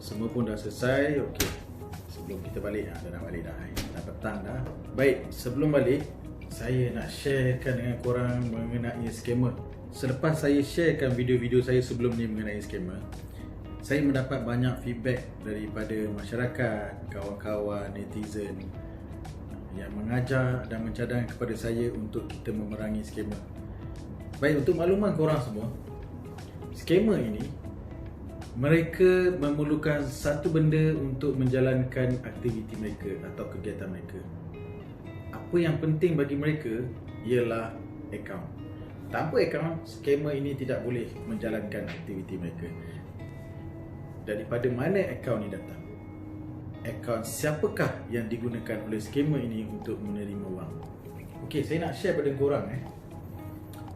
Semua pun dah selesai. Okey. Sebelum kita balik, dah nak balik dah. Dah petang dah. Baik, sebelum balik, saya nak sharekan dengan korang mengenai scammer. Selepas saya sharekan video-video saya sebelum ni mengenai scammer, saya mendapat banyak feedback daripada masyarakat, kawan-kawan, netizen yang mengajar dan mencadang kepada saya untuk kita memerangi scammer. Baik, untuk makluman korang semua, scammer ini mereka memerlukan satu benda untuk menjalankan aktiviti mereka atau kegiatan mereka. Apa yang penting bagi mereka ialah akaun. Tanpa akaun, scammer ini tidak boleh menjalankan aktiviti mereka. Daripada mana akaun ini datang? Akaun siapakah yang digunakan oleh scammer ini untuk menerima wang? Okey, saya nak share pada korang.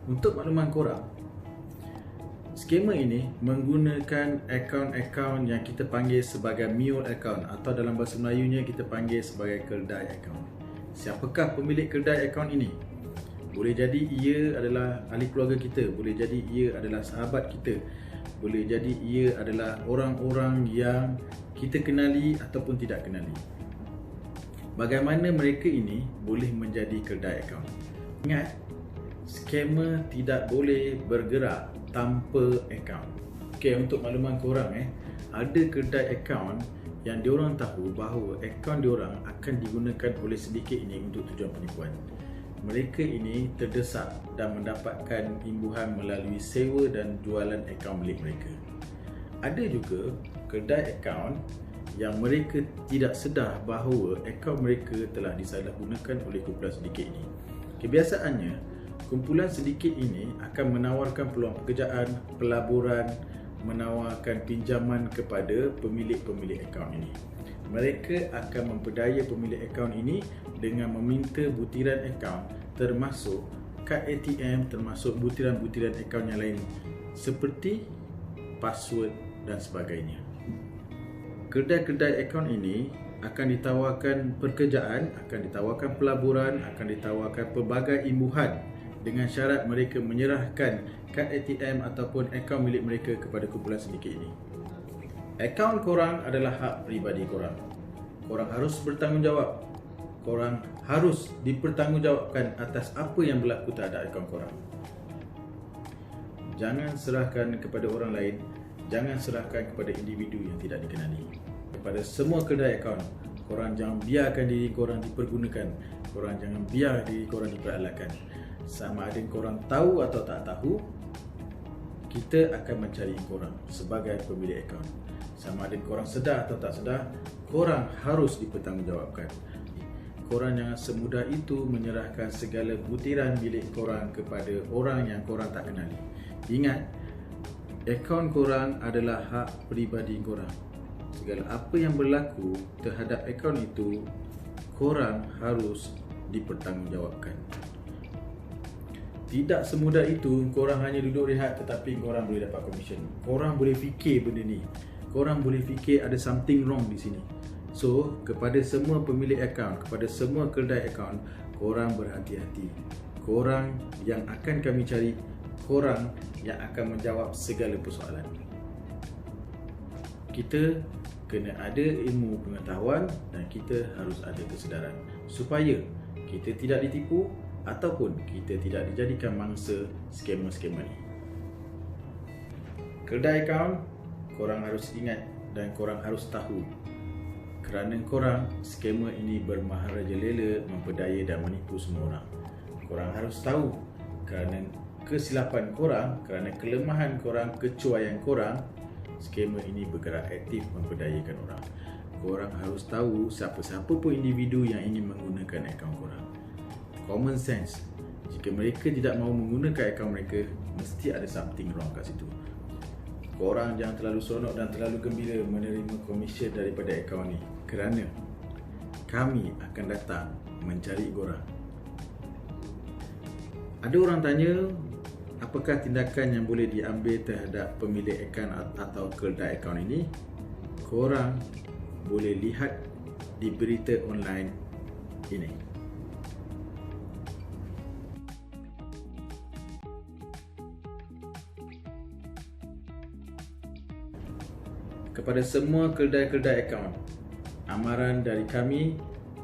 Untuk makluman korang, scammer ini menggunakan akaun-akaun yang kita panggil sebagai mule account atau dalam bahasa Melayunya kita panggil sebagai keldai account. Siapakah pemilik keldai account ini? Boleh jadi ia adalah ahli keluarga kita, boleh jadi ia adalah sahabat kita, boleh jadi ia adalah orang-orang yang kita kenali ataupun tidak kenali. Bagaimana mereka ini boleh menjadi keldai account? Ingat, scammer tidak boleh bergerak tanpa akaun. Okey, untuk makluman korang ada kedai akaun yang diorang tahu bahawa akaun diorang akan digunakan oleh sedikit ini untuk tujuan penipuan. Mereka ini terdesak dan mendapatkan imbuhan melalui sewa dan jualan akaun milik mereka. Ada juga kedai akaun yang mereka tidak sedar bahawa akaun mereka telah disalahgunakan oleh kumpulan sedikit ini. Kebiasaannya, kumpulan sedikit ini akan menawarkan peluang pekerjaan, pelaburan, menawarkan pinjaman kepada pemilik-pemilik akaun ini. Mereka akan memperdaya pemilik akaun ini dengan meminta butiran akaun termasuk kad ATM, termasuk butiran-butiran akaun yang lain seperti password dan sebagainya. Kedai-kedai akaun ini akan ditawarkan pekerjaan, akan ditawarkan pelaburan, akan ditawarkan pelbagai imbuhan dengan syarat mereka menyerahkan kad ATM ataupun akaun milik mereka kepada kumpulan sedikit ini. Akaun korang adalah hak peribadi korang. Korang harus bertanggungjawab. Korang harus dipertanggungjawabkan atas apa yang berlaku terhadap akaun korang. Jangan serahkan kepada orang lain, jangan serahkan kepada individu yang tidak dikenali. Kepada semua kedai akaun, korang jangan biarkan diri korang dipergunakan. Korang jangan biar diri korang diperalahkan. Sama ada korang tahu atau tak tahu, kita akan mencari korang sebagai pemilik akaun. Sama ada korang sedar atau tak sedar, korang harus dipertanggungjawabkan. Korang jangan semudah itu menyerahkan segala butiran milik korang kepada orang yang korang tak kenali. Ingat, akaun korang adalah hak peribadi korang. Segala apa yang berlaku terhadap akaun itu, korang harus dipertanggungjawabkan. Tidak semudah itu korang hanya duduk rehat tetapi korang boleh dapat komisen. Korang boleh fikir benda ni. Korang boleh fikir ada something wrong di sini. So, kepada semua pemilik akaun, kepada semua kedai akaun, korang berhati-hati. Korang yang akan kami cari, korang yang akan menjawab segala persoalan. Kita kena ada ilmu pengetahuan dan kita harus ada kesedaran supaya kita tidak ditipu ataupun kita tidak dijadikan mangsa scammer-scammer ni. Kedai akaun, korang harus ingat dan korang harus tahu kerana korang, scammer ini bermaharajalela memperdaya dan menipu semua orang. Korang harus tahu kerana kesilapan korang, kerana kelemahan korang, kecuaian korang, scammer ini bergerak aktif memperdayakan orang. Korang harus tahu siapa-siapa pun individu yang ingin menggunakan akaun korang. Common sense, jika mereka tidak mahu menggunakan akaun mereka, mesti ada something wrong kat situ. Korang jangan terlalu seronok dan terlalu gembira menerima komisen daripada akaun ni, kerana kami akan datang mencari korang. Ada orang tanya, apakah tindakan yang boleh diambil terhadap pemilik akaun atau keldai akaun ini? Korang boleh lihat di berita online ini. kepada semua kedai-kedai akaun, amaran dari kami,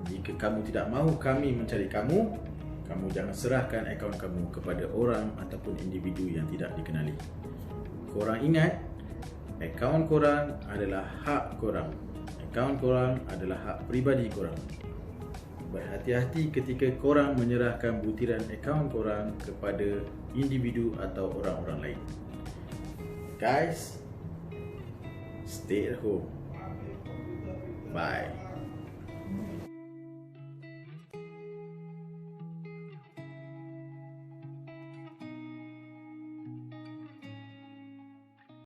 jika kamu tidak mahu kami mencari kamu, kamu jangan serahkan akaun kamu kepada orang ataupun individu yang tidak dikenali. Korang ingat, akaun korang adalah hak korang. Akaun korang adalah hak peribadi korang. Berhati-hati ketika korang menyerahkan butiran akaun korang kepada individu atau orang-orang lain. Guys, stay at home. Bye.